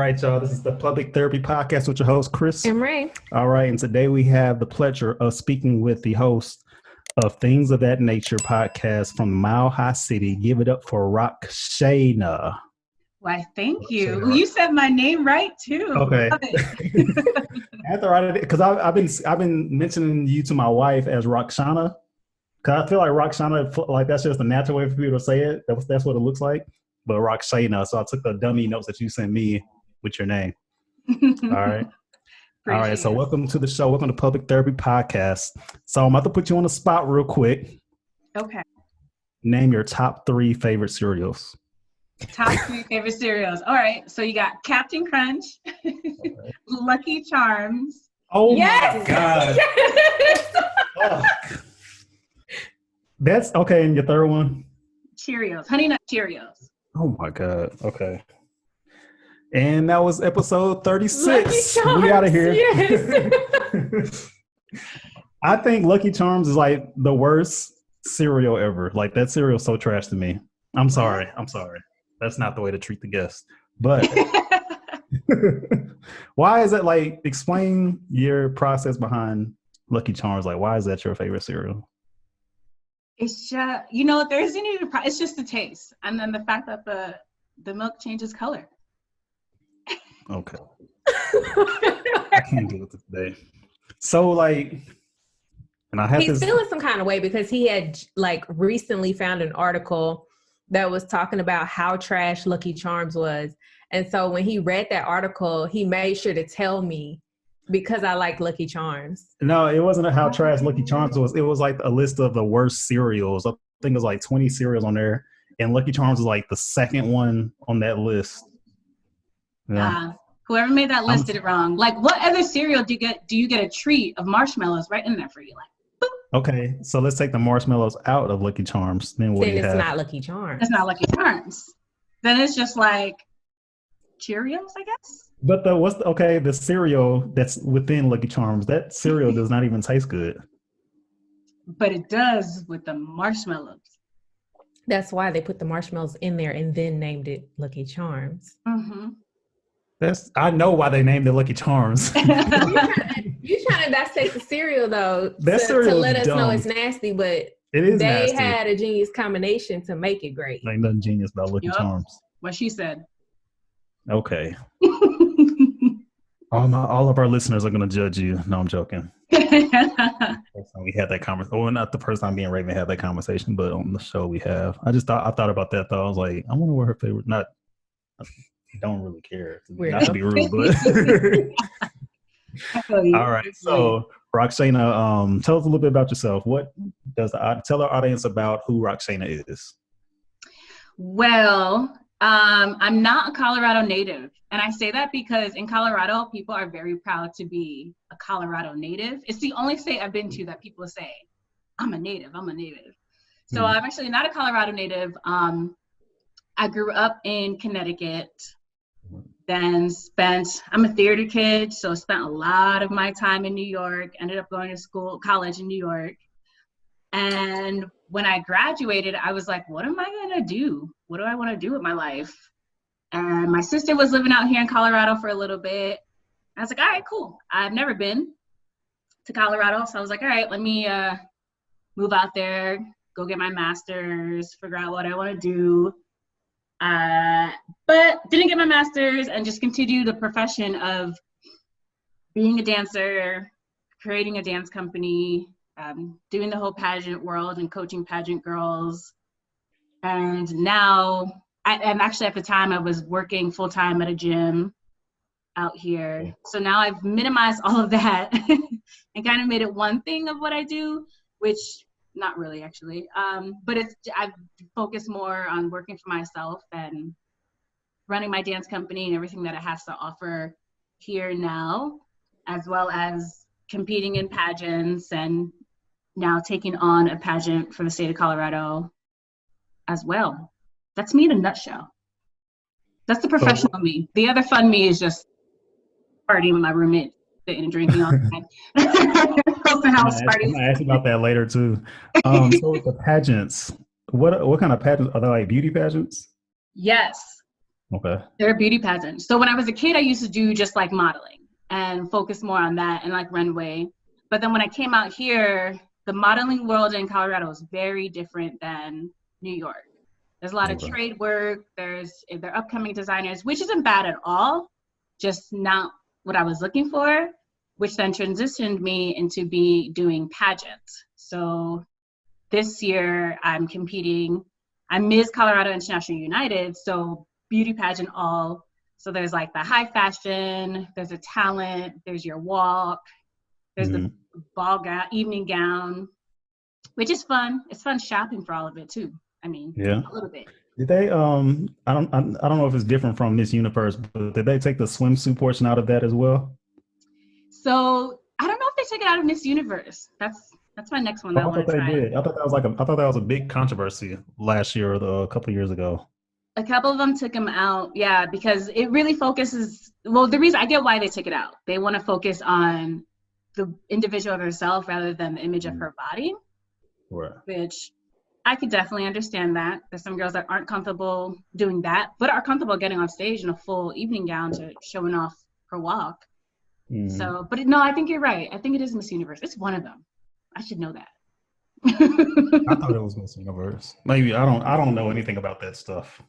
right, y'all. This is the Public Therapy Podcast with your host, Chris. And Ray. All right, and today we have the pleasure of speaking with the host of Things of That Nature podcast from Mile High City. Give it up for Rockshana. Why, thank you. Well, you said my name right too. Okay. Because I've been mentioning you to my wife as Rockshana. Because I feel like Rockshana, like that's just a natural way for people to say it. That's what it looks like. But Rockshana. So I took the dummy notes that you sent me with your name. All right. All right. So welcome to the show. Welcome to Public Therapy Podcast. So I'm about to put you on the spot real quick. Okay. Name your top 3 favorite cereals. Top 3 favorite cereals. All right. So you got Captain Crunch, Lucky Charms. Oh my God. Yes. Oh. That's okay. And your third one? Cheerios. Honey Nut Cheerios. Oh my God. Okay. And that was episode 36. We out of here. Yes. I think Lucky Charms is like the worst cereal ever. Like that cereal is so trash to me. I'm sorry. That's not the way to treat the guests. But why is that? Like, explain your process behind Lucky Charms. Like, why is that your favorite cereal? It's just, there isn't even, it's just the taste. And then the fact that the milk changes color. Okay. I can't deal with it today. So, like, and I have He's feeling some kind of way because he had, like, recently found an article that was talking about how trash Lucky Charms was. And so when he read that article, he made sure to tell me because I like Lucky Charms. No, it wasn't how trash Lucky Charms was. It was like a list of the worst cereals. I think it was like 20 cereals on there. And Lucky Charms was like the second one on that list. Yeah. Whoever made that list did it wrong. Like, what other cereal do you get a treat of marshmallows right in there for you? Like, boop. Okay, so let's take the marshmallows out of Lucky Charms. Then what do you have? It's not Lucky Charms. It's not Lucky Charms. Then it's just like Cheerios, I guess. But the cereal that's within Lucky Charms, that cereal does not even taste good. But it does with the marshmallows. That's why they put the marshmallows in there and then named it Lucky Charms. Mm-hmm. I know why they named it Lucky Charms. You're trying to dissect the cereal though to let us know it's nasty, but it is they nasty. had a genius combination to make it great. Ain't nothing genius about Lucky Charms. What she said. Okay. All of our listeners are going to judge you. No, I'm joking. We had that conversation. Well, not the first time me and Raven had that conversation, but on the show we have. I thought about that though. I was like, I wonder what her favorite. I don't really care. Not to be rude, but. All right. So, Rockshana, tell us a little bit about yourself. Tell our audience about who Rockshana is? Well, I'm not a Colorado native. And I say that because in Colorado, people are very proud to be a Colorado native. It's the only state I've been to that people say, I'm a native. So I'm actually not a Colorado native. I grew up in Connecticut, then I'm a theater kid, so spent a lot of my time in New York, ended up going to college in New York. And when I graduated, I was like, what am I going to do? What do I want to do with my life? And my sister was living out here in Colorado for a little bit. I was like, all right, cool. I've never been to Colorado. So I was like, all right, let me move out there, go get my master's, figure out what I want to do. But didn't get my master's and just continue the profession of being a dancer, creating a dance company, doing the whole pageant world and coaching pageant girls. And now, and actually at the time I was working full-time at a gym out here. So now I've minimized all of that and kind of made it one thing of what I do, which not really actually, but I've focused more on working for myself and running my dance company and everything that it has to offer here now, as well as competing in pageants and now taking on a pageant for the state of Colorado as well. That's me in a nutshell. That's the professional me. The other fun me is just partying with my roommate, sitting and drinking all the time. Open house parties. I'm gonna ask you about that later too. So with the pageants, what kind of pageants are they? Like beauty pageants? Yes. Okay. They're a beauty pageant. So when I was a kid, I used to do just like modeling and focus more on that and like runway. But then when I came out here, the modeling world in Colorado is very different than New York. There's a lot of trade work. They're upcoming designers, which isn't bad at all, just not what I was looking for, which then transitioned me into doing pageants. So this year I'm competing. I'm Miss Colorado International United, so beauty pageant all. So there's like the high fashion, there's a talent, there's your walk, there's the ball gown, evening gown, which is fun. It's fun shopping for all of it too. I mean, a little bit. Did they I don't know if it's different from Miss Universe, but did they take the swimsuit portion out of that as well? So I don't know if they took it out of Miss Universe. That's my next one that I want to try. Did. I thought that was a big controversy last year or a couple of years ago. A couple of them took them out, yeah, because it really focuses. Well, the reason I get why they took it out, they want to focus on the individual herself rather than the image of her body, right? Which I could definitely understand that. There's some girls that aren't comfortable doing that, but are comfortable getting on stage in a full evening gown to showing off her walk. So, but no, I think you're right. I think it is Miss Universe. It's one of them. I should know that. I thought it was Miss Universe. Maybe I don't know anything about that stuff.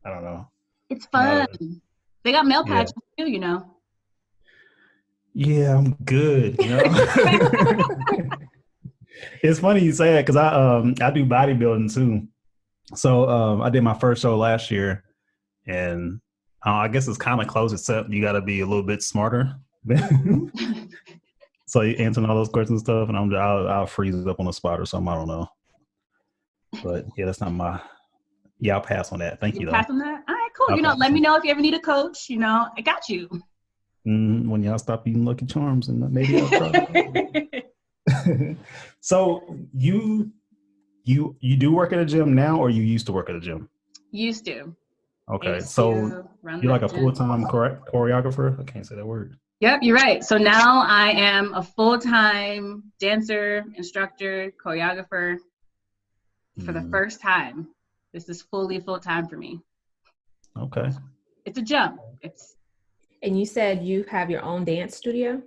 I don't know. It's fun. They got male pageants too, you know. Yeah, I'm good. You know, it's funny you say that because I do bodybuilding too. So I did my first show last year, and I guess it's kind of close, except you got to be a little bit smarter. So you answering all those questions and stuff, and I'll freeze up on the spot or something. I don't know, but yeah, that's not my. Yeah, I'll pass on that. Thank you. Pass on that. All right, cool. Let me know if you ever need a coach. You know, I got you. When y'all stop eating Lucky Charms, and maybe I'll try. So you do work at a gym now, or you used to work at a gym? Used to. Okay, so you're like a full-time choreographer. I can't say that word. Yep, you're right. So now I am a full-time dancer, instructor, choreographer for the first time. This is fully full-time for me. Okay. It's a jump. And you said you have your own dance studio?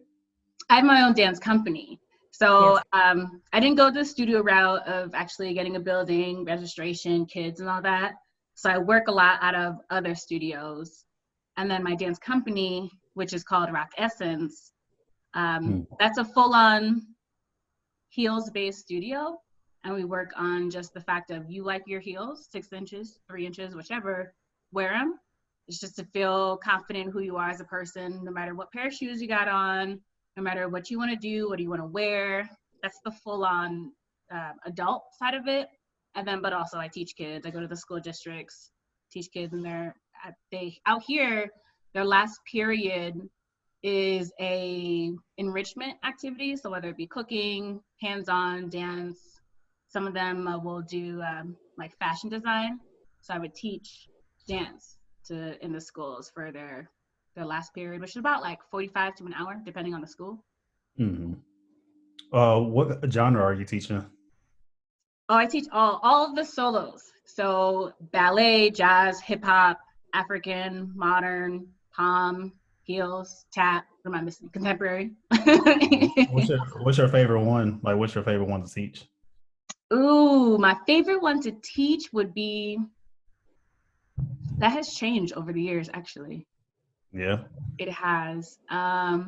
I have my own dance company. So I didn't go the studio route of actually getting a building, registration, kids and all that. So I work a lot out of other studios. And then my dance company, which is called Rock Essence, that's a full-on heels-based studio. And we work on just the fact of you like your heels, 6 inches, 3 inches, whichever, wear them. It's just to feel confident in who you are as a person, no matter what pair of shoes you got on, no matter what you want to do, what do you want to wear. That's the full-on adult side of it. And then, but also I teach kids. I go to the school districts, teach kids, and they out here, their last period is a enrichment activity. So whether it be cooking, hands-on, dance, some of them will do like fashion design. So I would teach dance in the schools for their last period, which is about like 45 to an hour, depending on the school. What genre are you teaching? Oh, I teach all of the solos. So ballet, jazz, hip hop, African, modern, pom, heels, tap. What am I missing? Contemporary. What's your favorite one? Like, what's your favorite one to teach? Ooh, my favorite one to teach would be, that has changed over the years, actually. Yeah. It has. I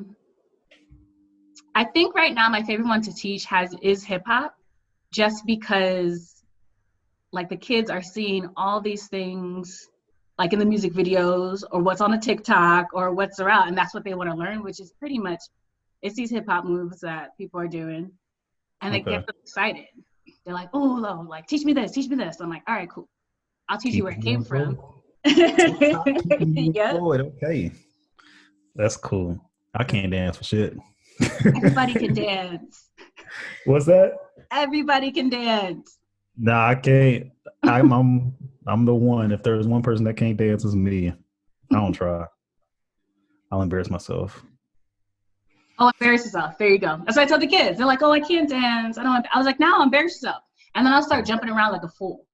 think right now my favorite one to teach is hip hop, just because like the kids are seeing all these things like in the music videos or what's on a TikTok or what's around, and that's what they want to learn, which is pretty much, it's these hip hop moves that people are doing, and they get them excited. They're like, oh, like teach me this. I'm like, all right, cool. I'll teach you where it came from. Yeah. Okay. That's cool. I can't dance for shit. Everybody can dance. What's that? Everybody can dance. Nah, I can't. I'm the one. If there's one person that can't dance, it's me. I don't try. I'll embarrass myself. Oh, embarrass yourself. There you go. That's what I tell the kids. They're like, oh, I can't dance. I was like, now embarrass yourself. And then I'll start jumping around like a fool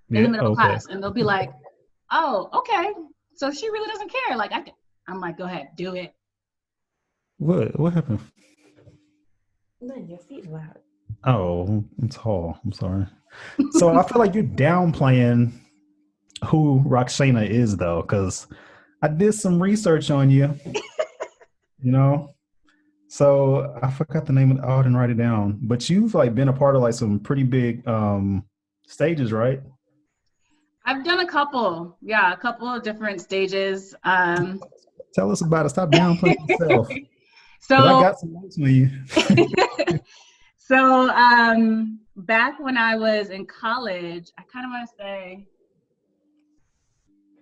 in the middle of class. And they'll be like, oh, okay. So she really doesn't care. Like I'm like, go ahead, do it. What happened? Man, your feet loud. Oh, I'm tall. I'm sorry. So I feel like you're downplaying who Rockshana is, though, because I did some research on you. You know, so I forgot the name of. I didn't write it down. But you've like been a part of like some pretty big stages, right? I've done a couple of different stages. Tell us about it. Stop downplaying yourself. So I got some notes on you. So back when I was in college, I kind of want to say,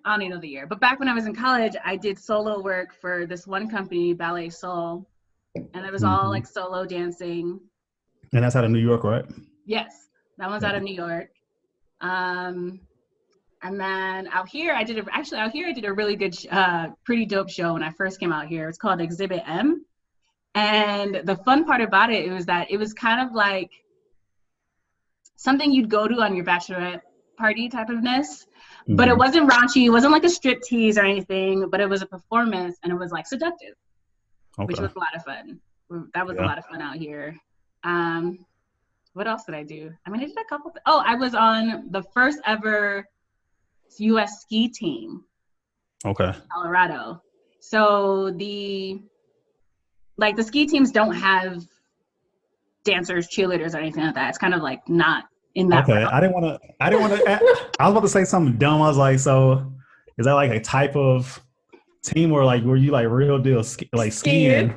I don't even know the year, but back when I was in college, I did solo work for this one company, Ballet Soul, and it was all like solo dancing. And that's out of New York, right? Yes, that one's out of New York. And then out here, I did a really good, pretty dope show when I first came out here. It's called Exhibit M. And the fun part about it was that it was kind of like something you'd go to on your bachelorette party type ofness, but it wasn't raunchy. It wasn't like a strip tease or anything, but it was a performance and it was like seductive, which was a lot of fun. That was a lot of fun out here. What else did I do? I mean, I did a couple. I was on the first ever U.S. ski team. Okay. In Colorado. So the ski teams don't have dancers, cheerleaders, or anything like that. It's kind of like not in that. Okay, realm. I didn't want to. I was about to say something dumb. I was like, so is that like a type of team where like were you like real deal skiing?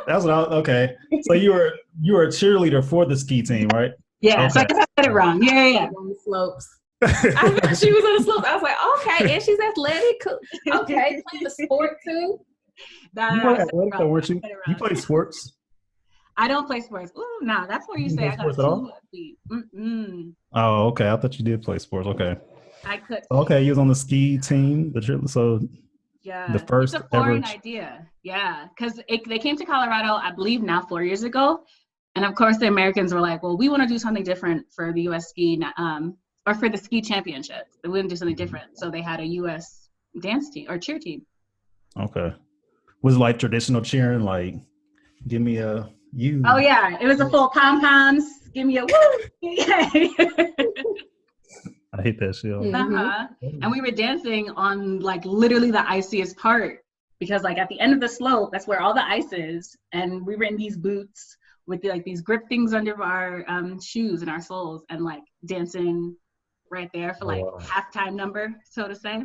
That's what okay. So you were a cheerleader for the ski team, right? Yeah. Okay. So I guess I said it wrong. Yeah. On the slopes. I thought she was on the slopes. I was like, okay, and she's athletic. Okay, playing the sport too. You were athletic, though, weren't you? You play sports? I don't play sports. Ooh, nah, that's where you say I got 2 feet. Oh, okay. I thought you did play sports. Okay. I could. Okay, you was on the ski team. So yeah, the first it's a foreign idea. Yeah, because they came to Colorado, I believe now 4 years ago, and of course the Americans were like, well, we want to do something different for the U.S. ski, or for the ski championships. They wouldn't do something different, so they had a U.S. dance team or cheer team. Okay. Was it like traditional cheering, like give me a you? Oh yeah, it was a full pom-poms. Give me a woo! I hate that shit. And we were dancing on like literally the iciest part because like at the end of the slope, that's where all the ice is, and we were in these boots with like these grip things under our shoes and our soles, and like dancing right there for like halftime number, so to say.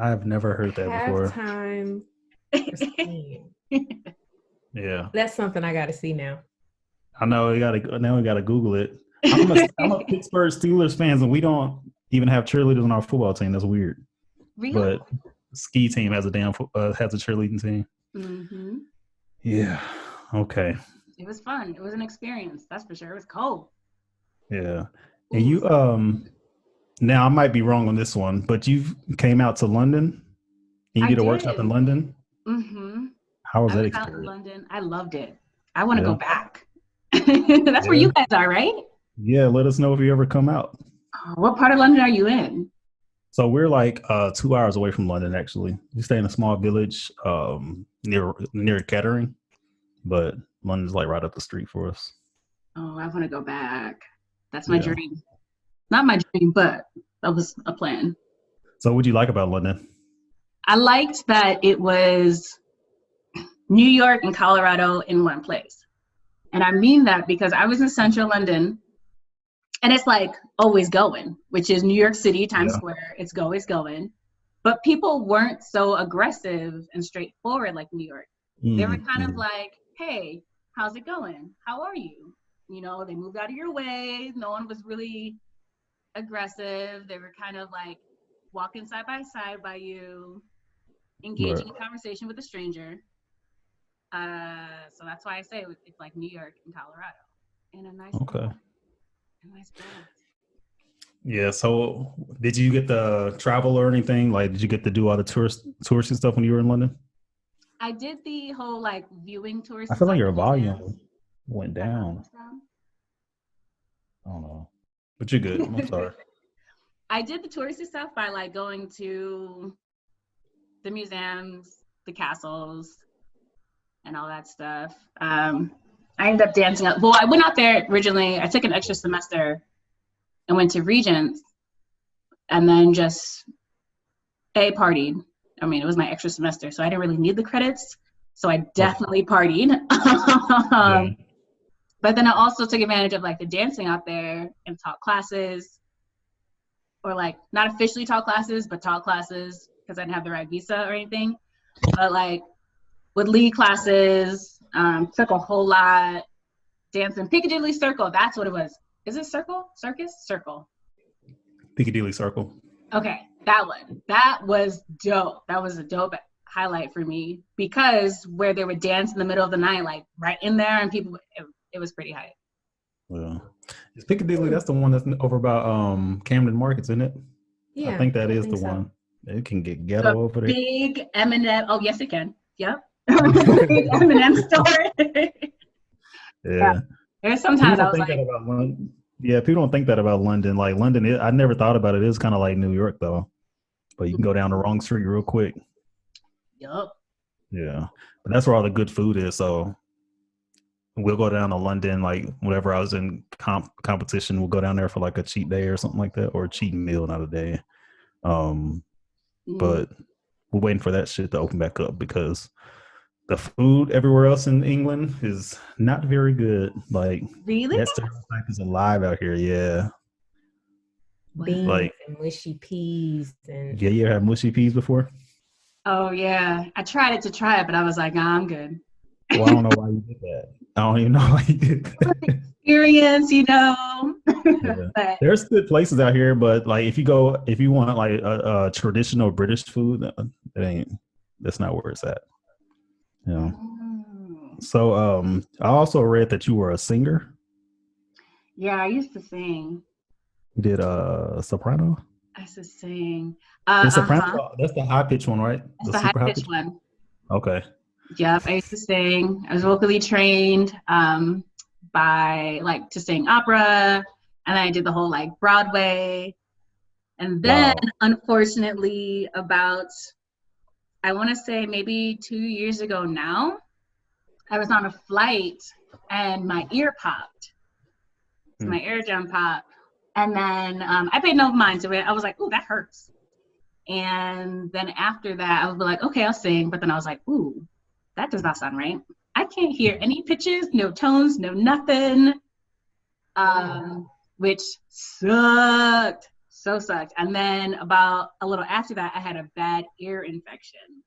I've never heard that before. Halftime. Yeah, that's something I got to see now. I know we gotta Google it. I'm a Pittsburgh Steelers fans, and we don't even have cheerleaders on our football team. That's weird. Really? But ski team has a cheerleading team. Mm-hmm. Yeah. Okay. It was fun. It was an experience. That's for sure. It was cold. Yeah. And you now I might be wrong on this one, but you came out to London. And you did a workshop in London. Mm-hmm. How was that experience? Out in London. I loved it. I want to go back. That's where you guys are, right? Yeah. Let us know if you ever come out. What part of London are you in? So we're like 2 hours away from London, actually. We stay in a small village near Kettering, but London's like right up the street for us. Oh, I want to go back. That's my dream. Not my dream, but that was a plan. So what'd you like about London? I liked that it was New York and Colorado in one place. And I mean that because I was in central London, and it's like always going, which is New York City, Times Square. It's always going. But people weren't so aggressive and straightforward like New York. They were kind of like, hey, how's it going? How are you? You know, they moved out of your way. No one was really aggressive. They were kind of like walking side by side by you, engaging in conversation with a stranger. So that's why I say it's like New York and Colorado in a nice balance. Yeah. So did you get to travel or anything? Like, did you get to do all the touristy stuff when you were in London? I did the whole like viewing tours. I feel like your volume went down. I don't know, but you're good. I'm sorry. I did the touristy stuff by like going to the museums, the castles, and all that stuff. I ended up dancing up. Well, I went out there originally. I took an extra semester and went to Regents, and then just partied. I mean, it was my extra semester, so I didn't really need the credits. So I definitely partied. But then I also took advantage of like the dancing out there and taught classes, or like not officially taught classes, but taught classes because I didn't have the right visa or anything. But like would lead classes, took a whole lot, dancing Piccadilly Circle. That's what it was. Is it Circle? Circus? Circle. Piccadilly Circle. Okay, that one. That was dope. That was a dope highlight for me because where they would dance in the middle of the night, like right in there, and people, it was pretty hype. Yeah. Is Piccadilly, that's the one that's over about Camden Markets, isn't it? Yeah. I think that is the one. It can get ghetto over there. Big M&M. Oh, yes, it can. Yep. Big M&M store. Yeah. There's sometimes I was like, yeah, people don't think that about London. Like London, I never thought about it. It's kind of like New York though, but you can go down the wrong street real quick. Yup. Yeah, but that's where all the good food is. So we'll go down to London, like whenever I was in competition, we'll go down there for like a cheat day or something like that, or a cheat meal, not a day. But we're waiting for that shit to open back up because the food everywhere else in England is not very good. Like, really? That stereotype is alive out here. Yeah. Beans like, and mushy peas. And yeah, you ever had mushy peas before? Oh, yeah. I tried it, but I was like, nah, I'm good. Well, I don't know why you did that. I don't even know why you did that. Experience, you know. Yeah. But there's good places out here, but like if you want like a traditional British food, that's not where it's at. You know. So I also read that you were a singer. Yeah, I used to sing. You did soprano? I used to sing. Soprano, that's the high pitch one, right? That's the high pitch one. Okay. Yep, I used to sing. I was vocally trained to sing opera, and I did the whole like Broadway. And then unfortunately about, I want to say maybe 2 years ago now, I was on a flight and my ear popped. So my eardrum popped. And then I paid no mind to it. I was like, ooh, that hurts. And then after that, I would be like, okay, I'll sing. But then I was like, ooh, that does not sound right. I can't hear any pitches, no tones, no nothing, which sucked. So sucked. And then about a little after that, I had a bad ear infection.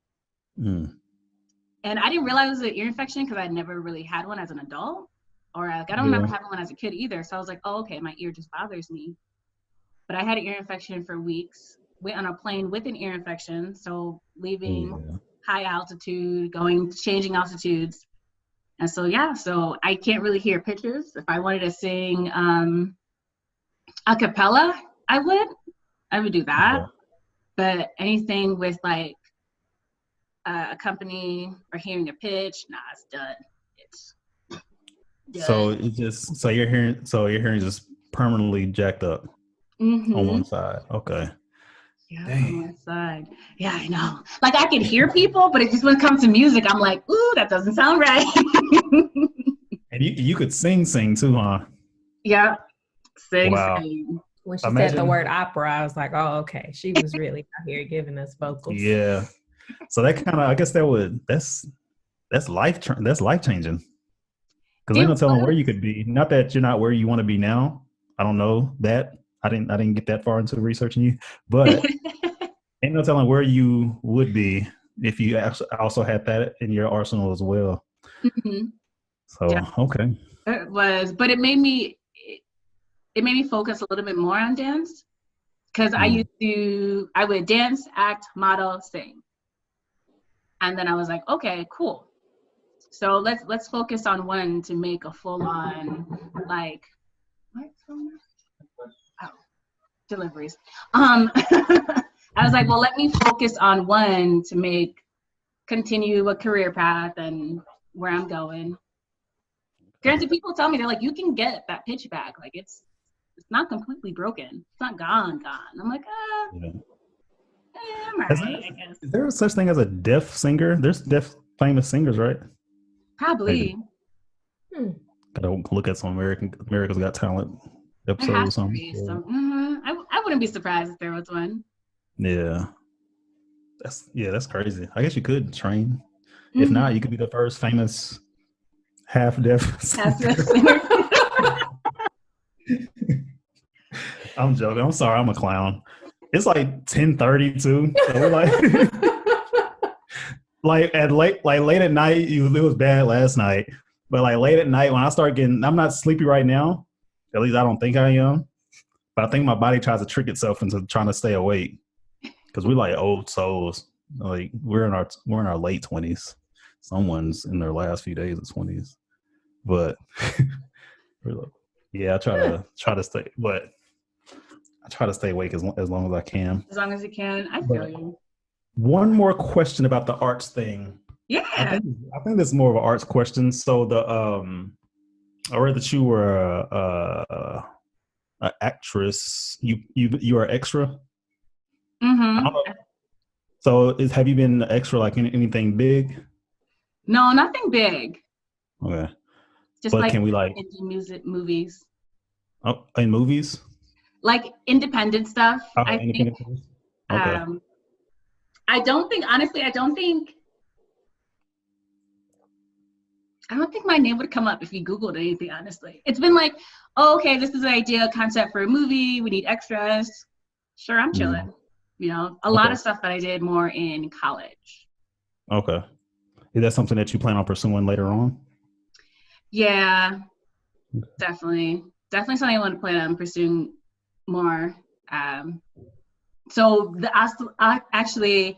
And I didn't realize it was an ear infection because I never really had one as an adult. Or like, I don't remember having one as a kid either. So I was like, oh, okay, my ear just bothers me. But I had an ear infection for weeks. Went on a plane with an ear infection. So leaving high altitude, changing altitudes. And so, so I can't really hear pitches. If I wanted to sing a cappella, I would do that. Yeah. But anything with like a company or hearing a pitch, nah, it's done. It's done. So your hearing just permanently jacked up on one side. Okay. Yeah, on one side. Yeah, I know. Like I can hear people, but when it comes to music, I'm like, ooh, that doesn't sound right. And you could sing too, huh? Yeah. Sing. When she said the word opera, I was like, oh, okay. She was really out here giving us vocals. Yeah. So that kind of, I guess that's life changing. Because ain't no telling where you could be. Not that you're not where you want to be now. I don't know that. I didn't get that far into researching you, but ain't no telling where you would be if you also had that in your arsenal as well. So okay. It was, but it made me focus a little bit more on dance because I would dance, act, model, sing, and then I was like, okay, cool. So let's focus on one to make a full on like what? Deliveries. I was like, well, let me focus on one to continue a career path and where I'm going. Granted, people tell me, they're like, you can get that pitch back. Like it's it's not completely broken. It's not gone. I'm like, Yeah. I'm all right, I guess. Is there such thing as a deaf singer? There's deaf famous singers, right? Probably. Gotta look at some America's Got Talent There episode or has to something. be some. I wouldn't be surprised if there was one. Yeah. That's crazy. I guess you could train. If not, you could be the first famous half deaf singer. I'm joking. I'm sorry. I'm a clown. It's like 10:30 too. So we're like late at night. It was bad last night, but like late at night when I start getting, I'm not sleepy right now. At least I don't think I am. But I think my body tries to trick itself into trying to stay awake because we're like old souls. Like we're in our late 20s. Someone's in their last few days of 20s, but yeah, I try to stay, but I try to stay awake as long as I can. As long as you can, I feel you. One more question about the arts thing. Yeah, I think this is more of an arts question. So I read that you were an actress. You are extra. So have you been extra like anything big? No, nothing big. Okay. Just but like can we like indie music movies? Oh, in movies? Like independent stuff. I independent think. movies? Okay. I don't think my name would come up if you Googled anything, honestly. It's been like, oh, okay, this is an idea, concept for a movie. We need extras. Sure, I'm chilling. You know, a lot of stuff that I did more in college. Okay. Is that something that you plan on pursuing later on? Yeah, definitely. Definitely something I want to plan on pursuing more. So actually,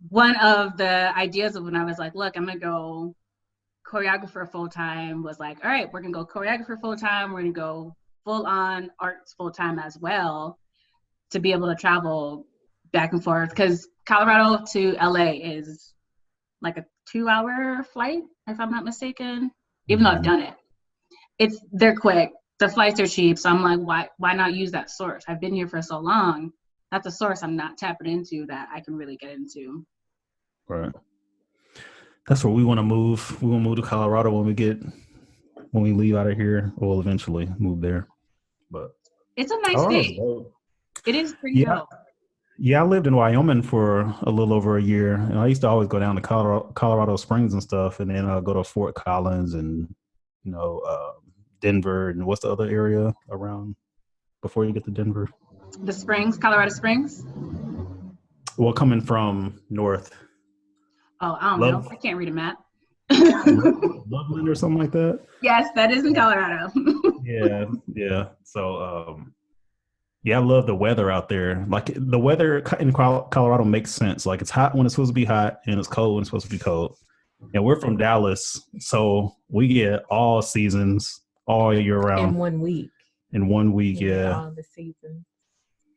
one of the ideas of when I was like, look, I'm going to go choreographer full-time was like, all right, we're going to go choreographer full-time. We're going to go full-on arts full-time as well to be able to travel back and forth. Because Colorado to LA is like a 2-hour flight, if I'm not mistaken, even though I've done it. They're quick. The flights are cheap. So I'm like, why not use that source? I've been here for so long. That's a source I'm not tapping into that I can really get into. Right. That's where we want to move. We want to move to Colorado when we leave out of here. We'll eventually move there. But it's a nice state. It is pretty dope. Yeah, I lived in Wyoming for a little over a year, and I used to always go down to Colorado Springs and stuff, and then go to Fort Collins and Denver, and what's the other area around before you get to Denver? The Springs, Colorado Springs. Well, coming from north. Oh, I don't know. I can't read a map. Loveland or something like that. Yes, that is in Colorado. Yeah. So, yeah, I love the weather out there. Like the weather in Colorado makes sense. Like it's hot when it's supposed to be hot, and it's cold when it's supposed to be cold. And we're from Dallas, so we get all seasons all year round. In 1 week. In 1 week, yeah. All the seasons.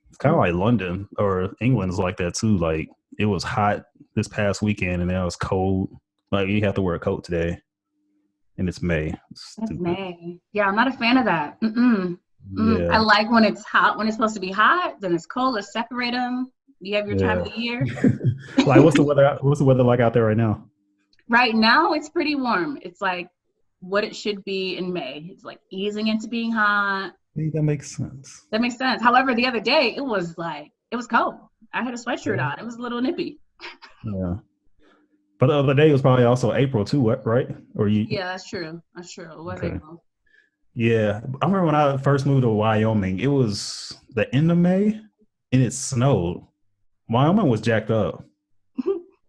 It's kind of like London or England's like that too. Like it was hot this past weekend, and now it's cold. Like you have to wear a coat today, and it's May. It's May. Yeah, I'm not a fan of that. Yeah. I like when it's hot, when it's supposed to be hot, then it's cold. Let's separate them. You have your time of the year. Like, what's the weather like out there right now? Right now, it's pretty warm. It's like what it should be in May. It's like easing into being hot. I think that makes sense. However, the other day, it was cold. I had a sweatshirt on. It was a little nippy. Yeah. But the other day, it was probably also April too, right? Yeah, that's true. It was April. Yeah, I remember when I first moved to Wyoming, it was the end of May, and it snowed. Wyoming was jacked up.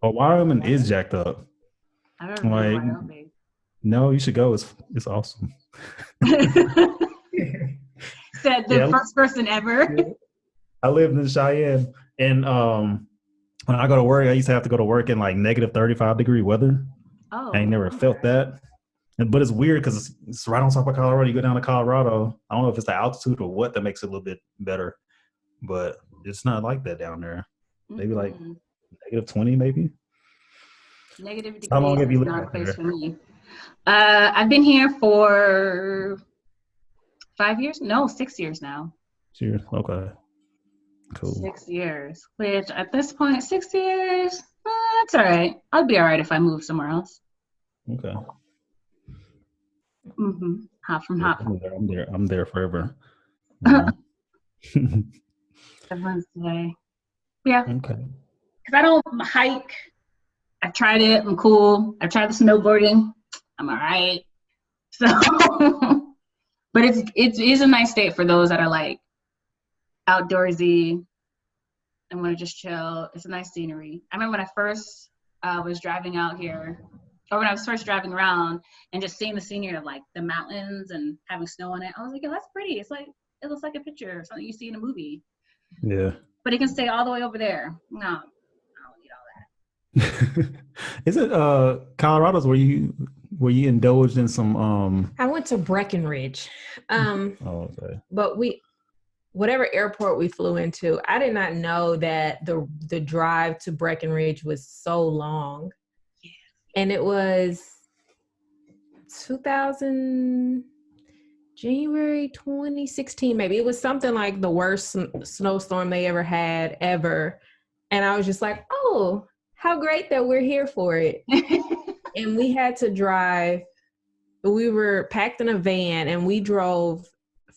Or Wyoming is jacked up. I remember Wyoming. No, you should go. It's awesome. Said the first person ever. Yeah. I lived in Cheyenne, and when I go to work, I used to have to go to work in like negative 35-degree weather. Oh, I ain't never felt that. But it's weird because it's right on top of Colorado. You go down to Colorado. I don't know if it's the altitude or what that makes it a little bit better, but it's not like that down there. Maybe like negative 20, maybe. Negative degrees. How long have you lived not a out place there? for me. I've been here for 5 years? No, 6 years now. Cheers. Okay. Cool. 6 years. Which at this point, 6 years, that's all right. I'll be all right if I move somewhere else. Okay. Hop from hop. I'm there forever. Everyone's say, yeah. Okay. Because I don't hike. I've tried it. I'm cool. I've tried the snowboarding. I'm all right. So, but it is a nice state for those that are like outdoorsy and want to just chill. It's a nice scenery. I remember when I first was driving out here, or when I was first driving around and just seeing the scenery of like the mountains and having snow on it. I was like, yo, that's pretty. It's like, it looks like a picture or something you see in a movie. Yeah. But it can stay all the way over there. No, I don't need all that. Is it Colorado's where you indulged in some I went to Breckenridge. okay. But whatever airport we flew into, I did not know that the drive to Breckenridge was so long. Yeah. And it was January 2016, maybe. It was something like the worst snowstorm they ever had ever. And I was just like, oh, how great that we're here for it. And we had to drive. We were packed in a van and we drove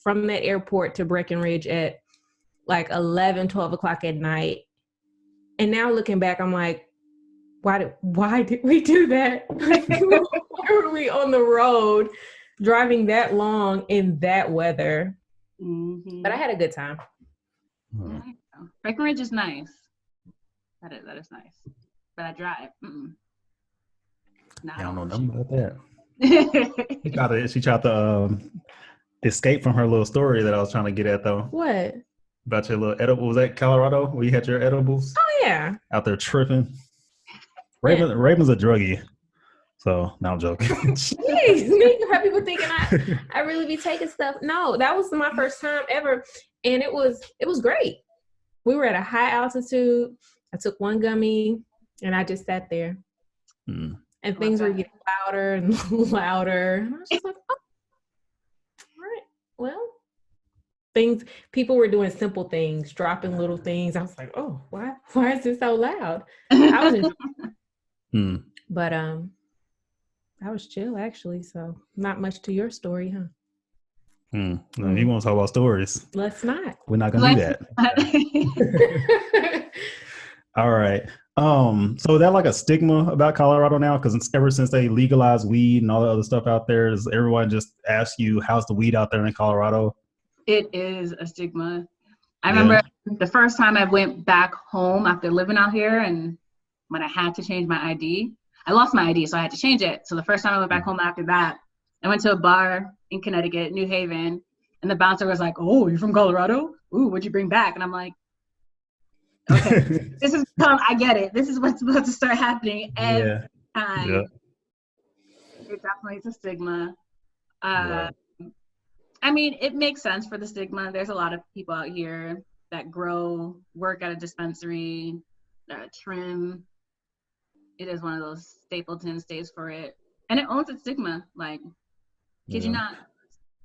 from that airport to Breckenridge at like 11, 12 o'clock at night. And now looking back, I'm like, why did we do that? Why were we on the road driving that long in that weather? But I had a good time. Breckenridge is nice. That is nice. But I drive. I don't know nothing about that. She tried to escape from her little story that I was trying to get at, though. What? About your little edible. Was that Colorado where you had your edibles? Oh, yeah. Out there tripping. Raven's a druggie. So, now I'm joking. Jeez, you have people thinking I really be taking stuff. No, that was my first time ever. And it was great. We were at a high altitude. I took one gummy and I just sat there. And things were getting louder and louder. And I was just like, oh, all right, well. People were doing simple things, dropping little things. I was like, oh, why is this so loud? I was enjoying it. But I was chill actually, so not much to your story, huh? No, you want to talk about stories? Let's not. We're not gonna do that. All right. So is that like a stigma about Colorado now? Because ever since they legalized weed and all the other stuff out there, does everyone just ask you, how's the weed out there in Colorado? It is a stigma. I remember the first time I went back home after living out here, and when I had to change my ID, I lost my ID, so I had to change it. So the first time I went back home after that, I went to a bar in Connecticut, New Haven, and the bouncer was like, oh, you're from Colorado? Ooh, what'd you bring back? And I'm like, okay, I get it. This is what's supposed to start happening every time. Yeah. It definitely is a stigma. I mean, it makes sense for the stigma. There's a lot of people out here that work at a dispensary, trim. It is one of those Stapleton stays for it. And it owns its stigma. Like, kid you not,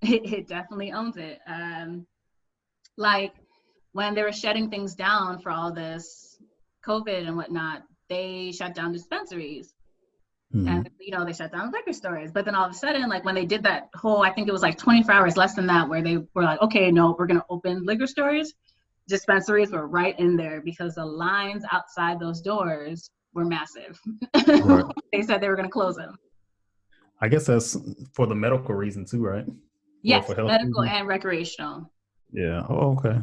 it definitely owns it. Like, when they were shutting things down for all this COVID and whatnot, they shut down dispensaries. And, they shut down liquor stores. But then all of a sudden, like when they did that whole, I think it was like 24 hours, less than that, where they were like, okay, no, we're going to open liquor stores. Dispensaries were right in there because the lines outside those doors were massive. Right. They said they were going to close them. I guess that's for the medical reason too, right? Yes, for medical and recreational. Yeah. Oh, okay.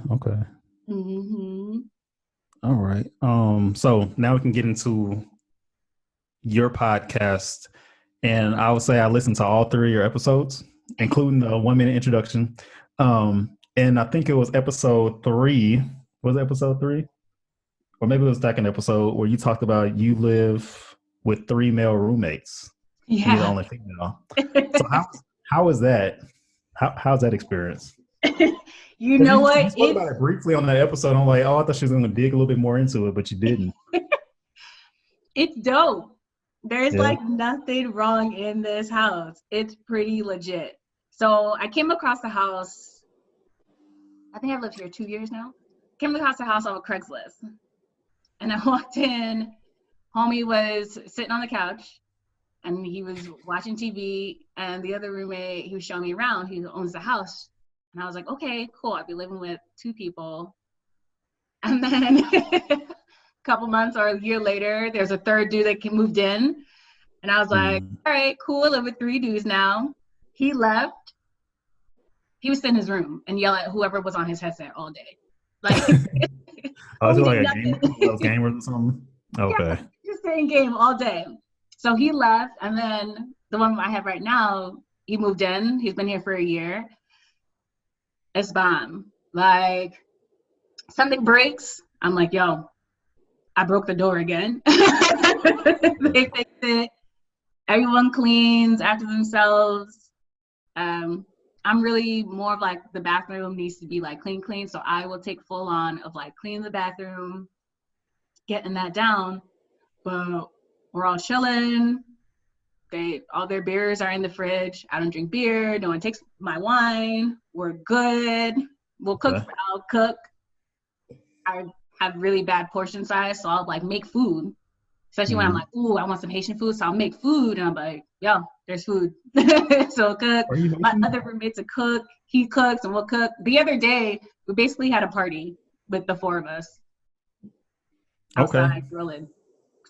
All right. So now we can get into your podcast, and I would say I listened to all 3 of your episodes, including the 1-minute introduction. And I think it was episode 3. Was it episode 3? Or maybe it was the second episode where you talked about you live with 3 male roommates. Yeah. You're the only female. So how is that? How's that experience? You know what? You spoke about it briefly on that episode. I'm like, oh, I thought she was going to dig a little bit more into it, but you didn't. It's dope. There's like nothing wrong in this house. It's pretty legit. So I came across the house. I think I've lived here 2 years now. Came across the house on Craigslist. And I walked in, homie was sitting on the couch and he was watching TV, and the other roommate, he was showing me around, he owns the house. And I was like, okay, cool, I'll be living with 2 people. And then a couple months or a year later, there's a third dude that moved in. And I was like, all right, cool, I live with 3 dudes now. He left. He would sit in his room and yell at whoever was on his headset all day. Like, oh, so like a gamers or something? Okay. Yeah, just playing game all day. So he left, and then the one I have right now, he moved in. He's been here for a year. It's bomb. Like, something breaks, I'm like, yo, I broke the door again. They fixed it. Everyone cleans after themselves. I'm really more of like the bathroom needs to be like clean. So I will take full on of like cleaning the bathroom, getting that down. But we're all chilling. All their beers are in the fridge. I don't drink beer. No one takes my wine. We're good. We'll cook. Okay. I'll cook. I have really bad portion size, so I'll like make food. Especially when I'm like, ooh, I want some Haitian food, so I'll make food, and I'm like, yo, there's food. So cook. My other roommate's a cook. He cooks, and we'll cook. The other day, we basically had a party with the 4 of us. Outside grilling.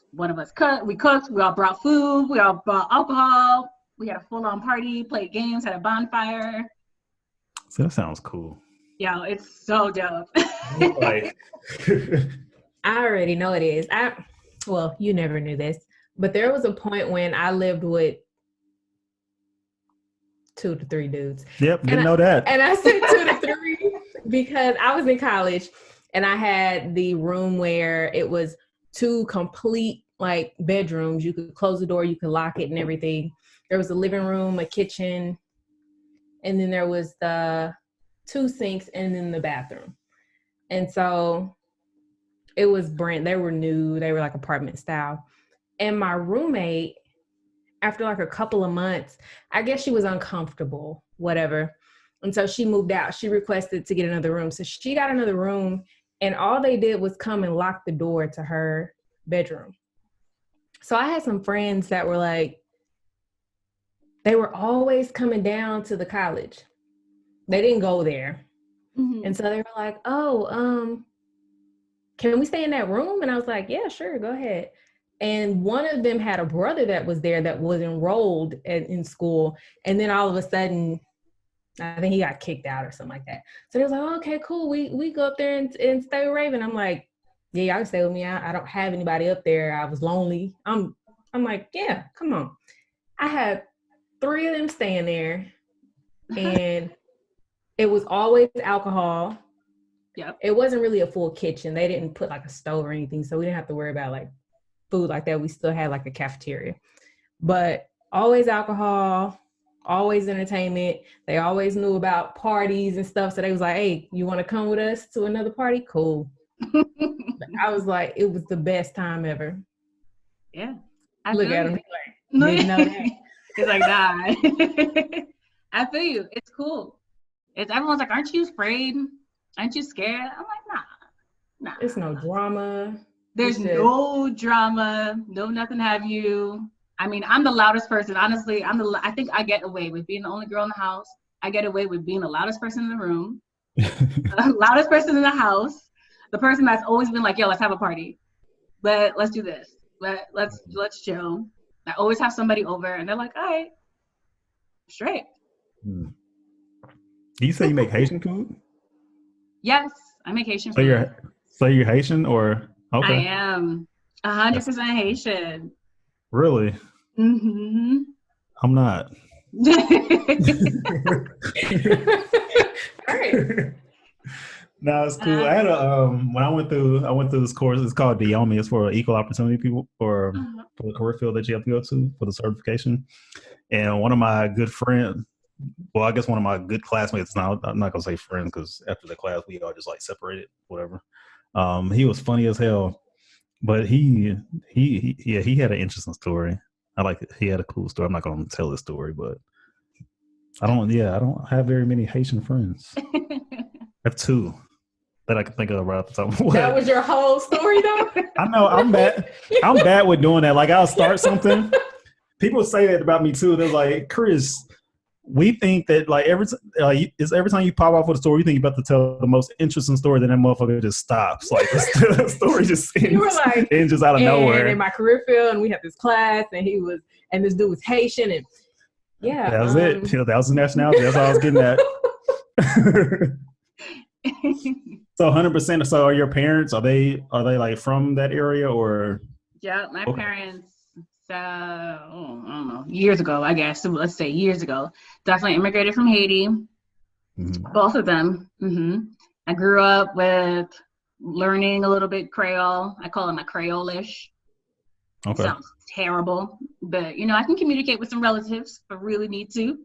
One of us cooked. We cooked. We all brought food. We all brought alcohol. We had a full-on party, played games, had a bonfire. So that sounds cool. Yeah, it's so dope. I already know it is. Well, you never knew this, but there was a point when I lived with 2 to 3 dudes. Yep, didn't know that. And I said 2 to 3 because I was in college and I had the room where it was 2 complete like bedrooms. You could close the door, you could lock it and everything. There was a living room, a kitchen, and then there was the 2 sinks and then the bathroom. And so it was they were new, they were like apartment style. And my roommate, after like a couple of months, I guess she was uncomfortable, whatever. And so she moved out. She requested to get another room. So she got another room, and all they did was come and lock the door to her bedroom. So I had some friends that were like, they were always coming down to the college. They didn't go there. Mm-hmm. And so they were like, oh, can we stay in that room? And I was like, yeah, sure, go ahead. And one of them had a brother that was there that was enrolled in school. And then all of a sudden, I think he got kicked out or something like that. So they was like, oh, okay, cool. We go up there and stay with Raven. I'm like, yeah, y'all can stay with me. I don't have anybody up there. I was lonely. I'm like, yeah, come on. I had 3 of them staying there, and it was always alcohol. Yep. It wasn't really a full kitchen. They didn't put like a stove or anything, so we didn't have to worry about like food like that. We still had like a cafeteria, but always alcohol, always entertainment. They always knew about parties and stuff, so they was like, hey, you want to come with us to another party? Cool. I was like, it was the best time ever. Yeah. Look at him. Like, didn't know that. He's like, nah. I feel you. It's cool. Everyone's like, aren't you afraid? Aren't you scared? I'm like, nah. It's no drama. There's no drama. No nothing have you. I mean, I'm the loudest person. Honestly, I think I get away with being the only girl in the house. I get away with being the loudest person in the room. Loudest person in the house. The person that's always been like, yo, let's have a party. Let's do this. Let's chill. I always have somebody over, and they're like, all right, straight. Do you say you make Haitian food? Yes, I make Haitian food. So you're Haitian, or okay? I am 100% Haitian. Really? Mm-hmm. I'm not. All right. No, it's cool. I had when I went through this course. It's called DIOMI. It's for equal opportunity people for the career field that you have to go to for the certification. And one of my good friends, well, I guess one of my good classmates. Now I'm not gonna say friends because after the class we all just like separated, whatever. He was funny as hell, but he had an interesting story. He had a cool story. I'm not gonna tell his story, but I don't have very many Haitian friends. I have two that I can think of right off the top of my head. That was your whole story, though. I know I'm bad with doing that. Like I'll start something. People say that about me too. They're like, Chris, we think that like every time you pop off with a story, you think you're about to tell the most interesting story, then that motherfucker just stops. Like the story just ends, You were like, ends just out of nowhere. And in my career field, and we had this class, and this dude was Haitian, and yeah, that was it. That was the nationality. That's all I was getting at. So 100%. So are your parents? Are they like from that area or? Yeah, my parents. I don't know, years ago, I guess. So let's say years ago, definitely immigrated from Haiti. Mm-hmm. Both of them. Mm-hmm. I grew up with learning a little bit Creole. I call it my Creole-ish. Okay. Sounds terrible, but I can communicate with some relatives if I really need to.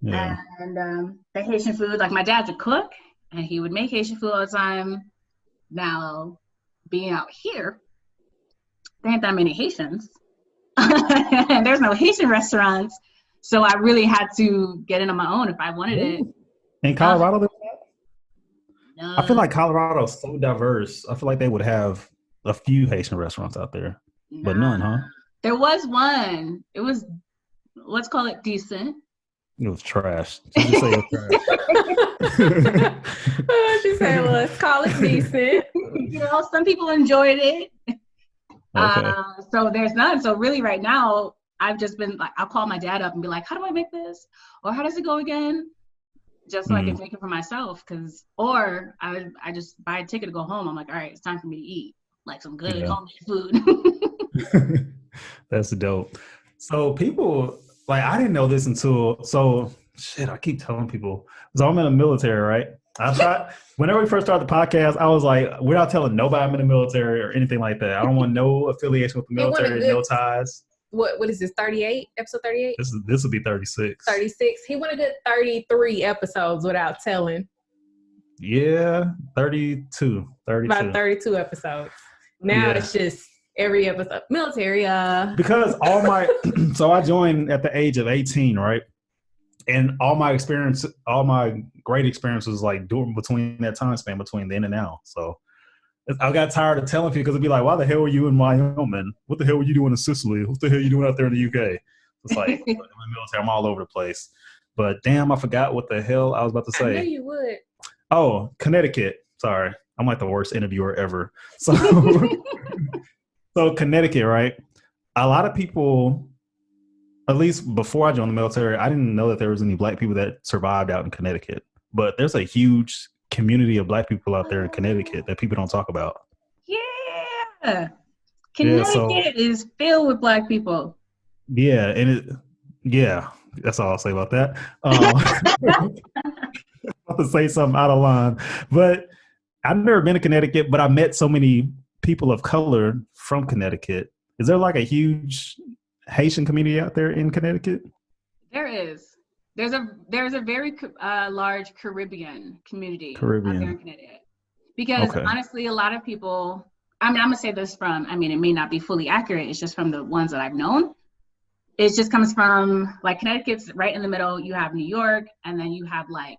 Yeah. And the Haitian food, like my dad's a cook, and he would make Haitian food all the time. Now, being out here, there ain't that many Haitians. And there's no Haitian restaurants, so I really had to get in on my own if I wanted it. In Colorado, no. I feel like Colorado is so diverse. I feel like they would have a few Haitian restaurants out there, but none, huh? There was one. It was, let's call it decent. It was trash. Did you say it was trash? She said, well, let's call it decent. Some people enjoyed it. Okay. So there's none. So really right now, I've just been like, I'll call my dad up and be like, how do I make this? Or how does it go again? Just so I can make it for myself. Or I just buy a ticket to go home. I'm like, all right, it's time for me to eat like some good homemade food. That's dope. So people, like, I didn't know this until, I keep telling people, so I'm in the military, right? I thought whenever we first started the podcast, I was like, we're not telling nobody I'm in the military or anything like that. I don't want no affiliation with the military, no ties. What is this, 38? Episode 38? This will be 36. 36. He went a good 33 episodes without telling. Yeah, 32. About 32 episodes. Now it's just every episode. Military, Because so I joined at the age of 18, right? And all my great experiences like between that time span between then and now. So I got tired of telling people because it'd be like, why the hell were you in Wyoming? What the hell were you doing in Sicily? What the hell are you doing out there in the UK? It's like, I'm in the military, I'm all over the place. But damn, I forgot what the hell I was about to say. I knew you would. Oh, Connecticut. Sorry. I'm like the worst interviewer ever. So, so Connecticut, right? A lot of people, at least before I joined the military, I didn't know that there was any Black people that survived out in Connecticut. But there's a huge community of Black people out there in Connecticut that people don't talk about. Yeah. Connecticut is filled with Black people. Yeah. And that's all I'll say about that. About to say something out of line. But I've never been to Connecticut, but I met so many people of color from Connecticut. Is there like a huge Haitian community out there in Connecticut? There is. There's a very large Caribbean community out there in Connecticut. Because honestly, a lot of people, I'm going to say this it may not be fully accurate. It's just from the ones that I've known. It just comes from, like, Connecticut's right in the middle. You have New York, and then you have, like,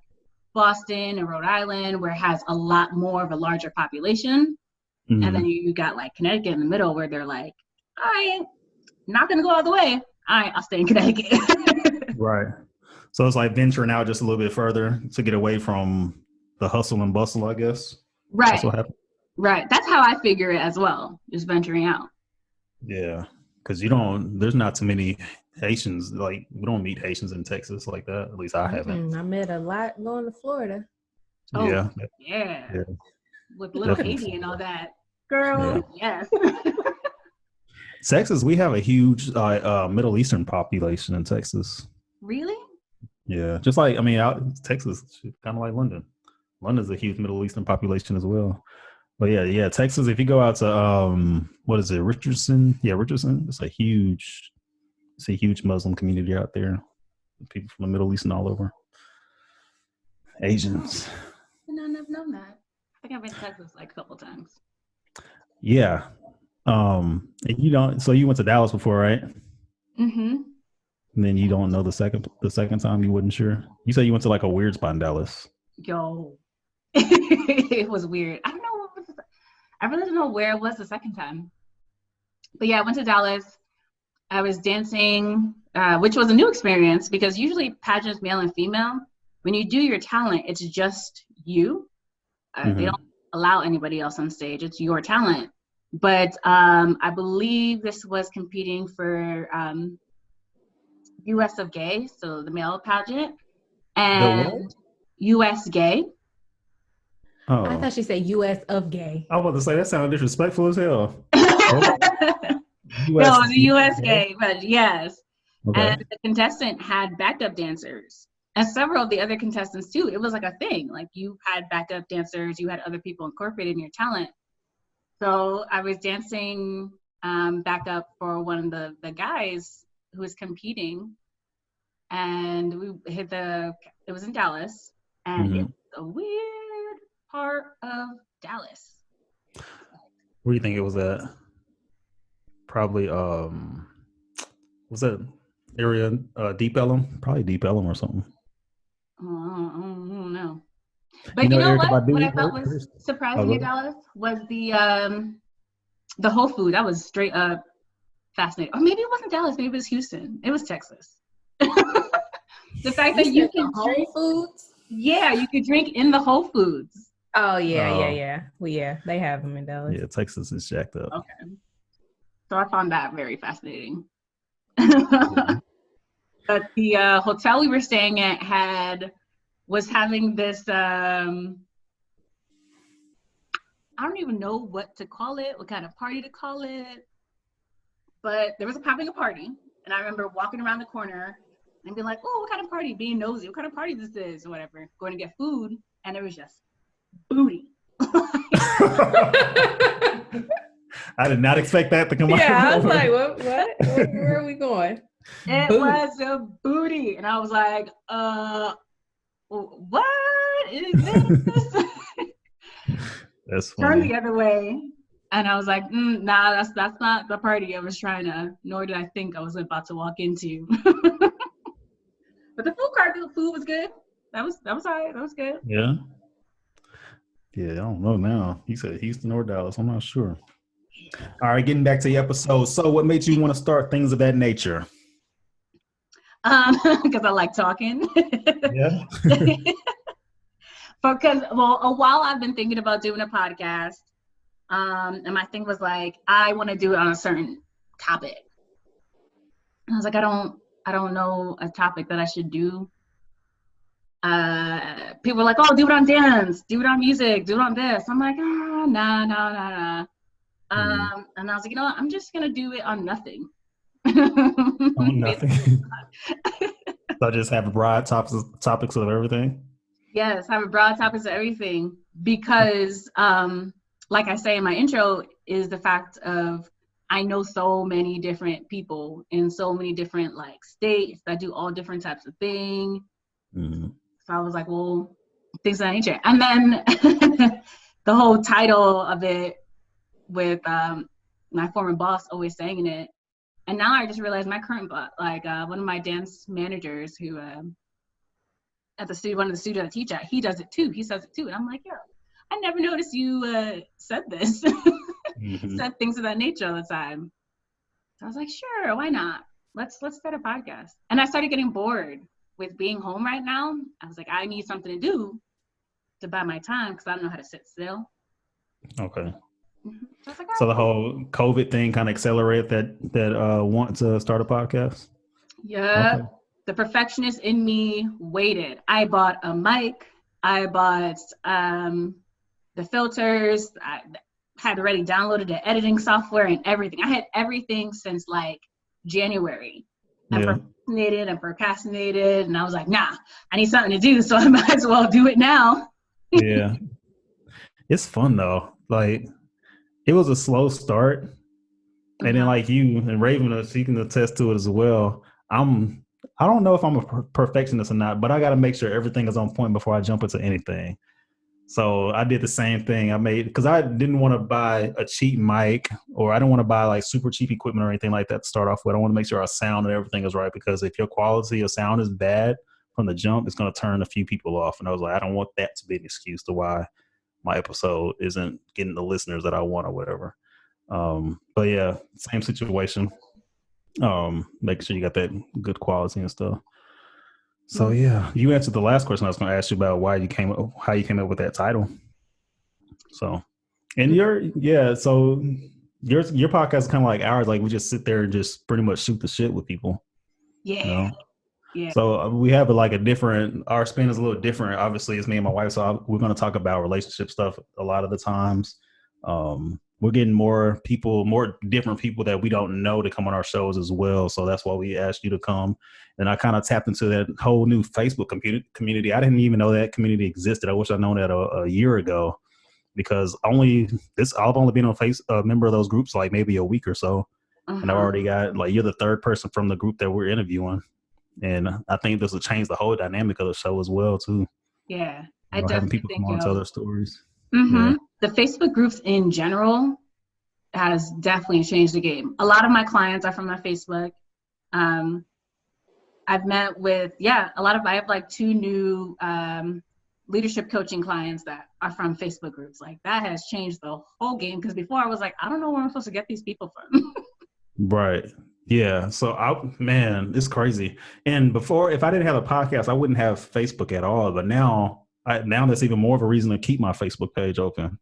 Boston and Rhode Island, where it has a lot more of a larger population. Mm-hmm. And then you got, like, Connecticut in the middle, where they're like, all right, not going to go all the way. All right, I'll stay in Connecticut. Right. So it's like venturing out just a little bit further to get away from the hustle and bustle, I guess. Right. That's what happened. Right. That's how I figure it as well, just venturing out. Yeah. Because there's not too many Haitians, like, we don't meet Haitians in Texas like that. At least I haven't. I met a lot going to Florida. Oh, yeah. With little Haiti and all that. Girl, yes. Texas, we have a huge Middle Eastern population in Texas. Really? Yeah. Just like, out in Texas, kind of like London. London's a huge Middle Eastern population as well. But yeah, Texas, if you go out to, what is it, Richardson? Yeah, Richardson. It's a huge Muslim community out there. People from the Middle East and all over. Asians. I did not know that. I think I've been to Texas like a couple times. Yeah. And so you went to Dallas before, right? Mm-hmm. And then you don't know the second time you wasn't sure. You said you went to like a weird spot in Dallas. Yo, it was weird. I don't know. I really don't know where it was the second time. But yeah, I went to Dallas. I was dancing, which was a new experience because usually pageants, male and female, when you do your talent, it's just you. They don't allow anybody else on stage. It's your talent. But I believe this was competing for US of Gay, so the male pageant, and US Gay. Oh, I thought she said US of Gay. I was about to say that sounded disrespectful as hell. No, the US Gay, but yes. Okay. And the contestant had backup dancers, and several of the other contestants too. It was like a thing. Like you had backup dancers, you had other people incorporated in your talent. So I was dancing backup for one of the guys who was competing, and we hit it was in Dallas, and it was a weird part of Dallas. Where do you think it was at? Probably was that area Deep Ellum? Probably Deep Ellum or something. I don't know. But you know what I thought was surprising in Dallas was the Whole Food. I was straight up fascinated. Or maybe it wasn't Dallas, maybe it was Houston. It was Texas. The fact that you can drink Whole Foods? Yeah, you could drink in the Whole Foods. Oh yeah. Well, yeah, they have them in Dallas. Yeah, Texas is jacked up. Okay. So I found that very fascinating. But the hotel we were staying at was having this, I don't even know what to call it, what kind of party to call it, but there was having a party. And I remember walking around the corner and being like, oh, what kind of party? Being nosy, what kind of party this is, or whatever. Going to get food, and it was just booty. I did not expect that to come out. Yeah, I was like, what? Where are we going? It was a booty. And I was like, what is this? That's funny. Turned the other way. And I was like, nah, that's not the party I was trying to, nor did I think I was about to walk into. But the food was good. That was all right. That was good. Yeah. Yeah, I don't know now. He said Houston or Dallas. I'm not sure. All right, getting back to the episode. So what made you want to start Things of That Nature? Because I like talking. Yeah. Because, well, a while I've been thinking about doing a podcast. And my thing was like, I want to do it on a certain topic. And I was like, I don't know a topic that I should do. People were like, oh, do it on dance, do it on music, do it on this. I'm like, nah. And I was like, you know what? I'm just going to do it on nothing. On nothing. So just have broad topics of everything? Yes, have a broad topics of everything. Because, like I say in my intro, is the fact of I know so many different people in so many different like states that do all different types of things. Mm-hmm. So I was like, well, things of that nature. And then the whole title of it with my former boss always saying it. And now I just realized my current boss, like one of my dance managers who at the studio, one of the studios I teach at, he does it too. He says it too. And I'm like, yo, I never noticed you said this. Said things of that nature all the time. So I was like, sure, why not? Let's start a podcast. And I started getting bored with being home right now. I was like, I need something to do to buy my time because I don't know how to sit still. Okay. So, like, so the whole COVID thing kind of accelerated that want to start a podcast? Yeah. Okay. The perfectionist in me waited. I bought a mic. I bought the filters. I had already downloaded the editing software and everything. I had everything since like January. I procrastinated, and I was like, nah, I need something to do, so I might as well do it now. Yeah. It's fun though. Like, it was a slow start. And then like you and Raven, she can attest to it as well. I don't know if I'm a perfectionist or not, but I got to make sure everything is on point before I jump into anything. So I did the same thing. Because I didn't want to buy a cheap mic, or I don't want to buy like super cheap equipment or anything like that to start off with. I want to make sure our sound and everything is right, because if your quality of sound is bad from the jump, it's going to turn a few people off. And I was like, I don't want that to be an excuse to why my episode isn't getting the listeners that I want or whatever. But yeah, same situation. Making sure you got that good quality and stuff. So yeah, you answered the last question I was going to ask you about how you came up with that title. So, and so your podcast is kind of like ours. Like we just sit there and just pretty much shoot the shit with people. Yeah. You know? Yeah. So we have our spin is a little different. Obviously, it's me and my wife, so we're going to talk about relationship stuff a lot of the times. We're getting more different people that we don't know to come on our shows as well. So that's why we asked you to come. And I kind of tapped into that whole new Facebook community. I didn't even know that community existed. I wish I'd known that a year ago, because I've only been on a member of those groups like maybe a week or so. And I've already got, like, you're the third person from the group that we're interviewing. And I think this will change the whole dynamic of the show as well, too. Yeah. I definitely having people come on and tell their stories. Yeah. The Facebook groups in general has definitely changed the game. A lot of my clients are from my Facebook. I've met with, I have like 2 new leadership coaching clients that are from Facebook groups. Like that has changed the whole game, because before I was like, I don't know where I'm supposed to get these people from. Right. Yeah. So it's crazy. And before, if I didn't have a podcast, I wouldn't have Facebook at all. But now that's even more of a reason to keep my Facebook page open.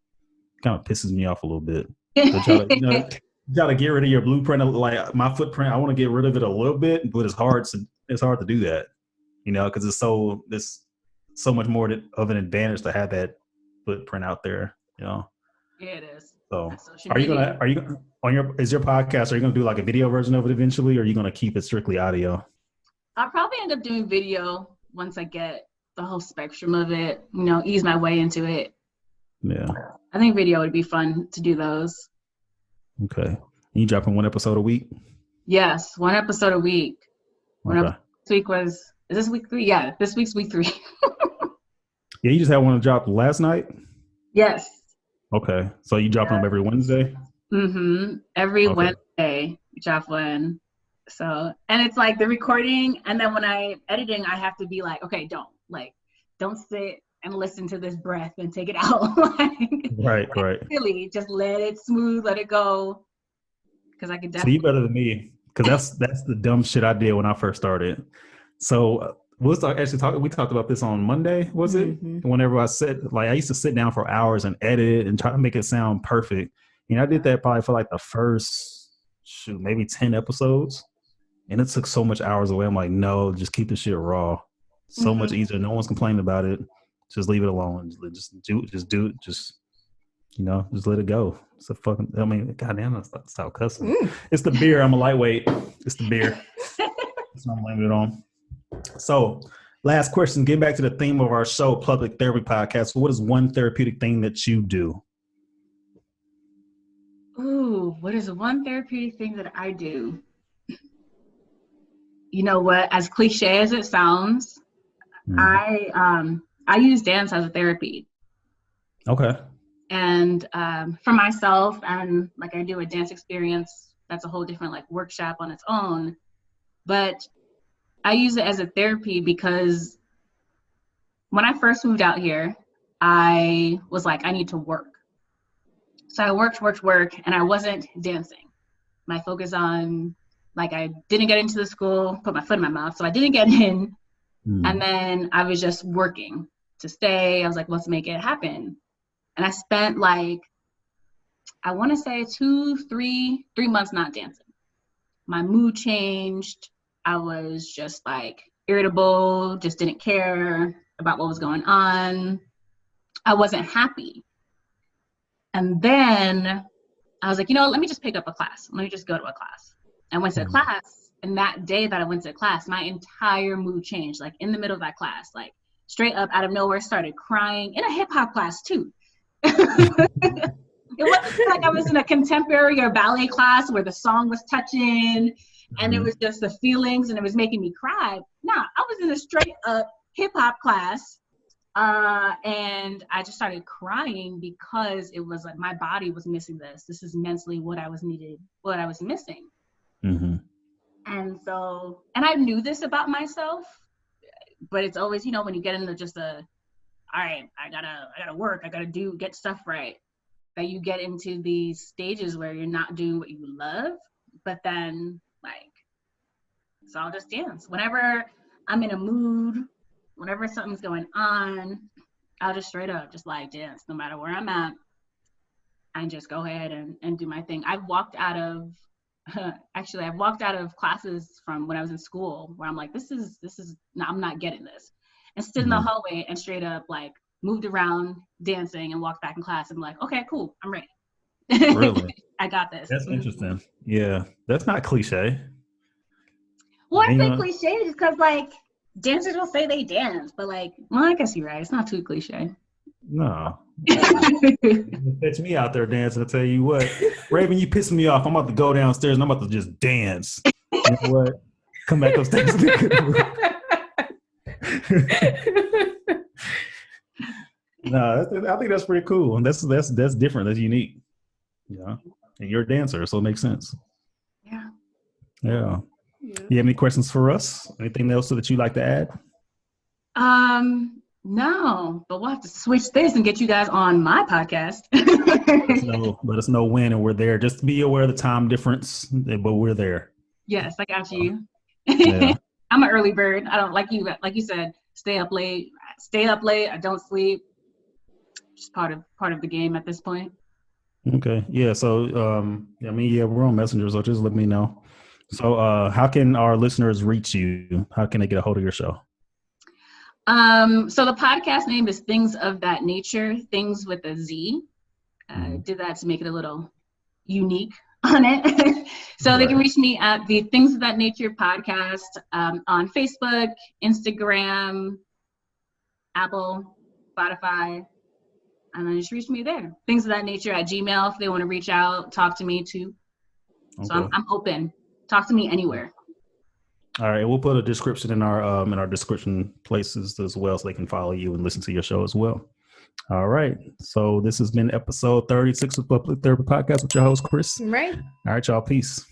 Kind of pisses me off a little bit. So try to get rid of your blueprint. Like my footprint, I want to get rid of it a little bit, but it's hard to do that, because it's so much more of an advantage to have that footprint out there, Yeah, it is. So is your podcast, are you gonna do like a video version of it eventually, or are you gonna keep it strictly audio? I'll probably end up doing video once I get the whole spectrum of it, ease my way into it. Yeah. I think video would be fun to do those. Okay. You dropping 1 episode a week? Yes, 1 episode a week. Is this week 3? Yeah, this week's week 3. Yeah, you just had one drop last night? Yes. Okay. So you drop them every Wednesday? Every Wednesday, we drop one. So, and it's like the recording, and then when I'm editing, I have to be like, okay, don't sit and listen to this breath and take it out. Right. Really, just let it smooth, let it go. Because I can definitely. So you better than me, because that's the dumb shit I did when I first started. So we talked about this on Monday, was it? Whenever I used to sit down for hours and edit and try to make it sound perfect. I did that probably for like the first maybe 10 episodes, and it took so much hours away. I'm like, no, just keep the shit raw. So much easier. No one's complaining about it. Just leave it alone. Just do it. Just let it go. It's goddamn, stop cussing. It's the beer. I'm a lightweight. It's the beer. That's what I'm blaming it on. So, last question. Getting back to the theme of our show, Public Therapy Podcast. What is one therapeutic thing that you do? Ooh, what is one therapeutic thing that I do? You know what? As cliche as it sounds, I use dance as a therapy. Okay. And for myself, and like I do a dance experience, that's a whole different like workshop on its own. But I use it as a therapy because when I first moved out here, I was like, I need to work. So I worked, and I wasn't dancing. My focus on, like, I didn't get into the school, put my foot in my mouth, so I didn't get in. And then I was just working to stay. I was like, let's make it happen. And I spent like, I want to say 3 months not dancing. My mood changed. I was just like irritable, just didn't care about what was going on. I wasn't happy. And then I was like, let me just pick up a class. Let me just go to a class. I went to a class, and that day that I went to class, my entire mood changed. Like in the middle of that class, like straight up out of nowhere, started crying in a hip hop class too. It wasn't like I was in a contemporary or ballet class where the song was touching and it was just the feelings and it was making me cry. Nah, I was in a straight up hip hop class And I just started crying because it was like my body was missing this. This is mentally what I was missing. Mm-hmm. And so, and I knew this about myself, but it's always, you know, when you get into just all right, I gotta work, I gotta get stuff right, that you get into these stages where you're not doing what you love, but then like, so I'll just dance. Whenever I'm in a mood, whenever something's going on, I'll just straight up just like dance no matter where I'm at and just go ahead and do my thing. I've walked out of classes from when I was in school where I'm like, this is I'm not getting this. And stood in the hallway and straight up like moved around dancing and walked back in class and like, okay, cool, I'm ready. Really? I got this. That's interesting. Yeah, that's not cliche. Well, I say cliche just because like dancers will say they dance, but like, well, I guess you're right. It's not too cliche. No. Catch me out there dancing. I tell you what, Raven, you pissing me off. I'm about to go downstairs and I'm about to just dance. You know what? Come back upstairs. No, I think that's pretty cool. And that's different. That's unique. Yeah, and you're a dancer, so it makes sense. Yeah. You have any questions for us? Anything else that you'd like to add? No, but we'll have to switch this and get you guys on my podcast. Let us know when, and we're there. Just be aware of the time difference, but we're there. Yes, I got you. Yeah. I'm an early bird. I don't like you said, stay up late. I don't sleep. Just part of the game at this point. Okay. Yeah. So, we're on Messenger, so just let me know. So, how can our listeners reach you? How can they get a hold of your show? So the podcast name is Things of That Nature, Things with a Z. Did that to make it a little unique on it. So They can reach me at the Things of That Nature podcast on Facebook, Instagram, Apple, Spotify, and then just reach me there. Things of That Nature at Gmail if they want to reach out, talk to me too. Okay. So I'm open. Talk to me anywhere. All right, we'll put a description in our description places as well, so they can follow you and listen to your show as well. All right, so this has been episode 36 of Public Therapy Podcast with your host Chris. Right. All right, y'all. Peace.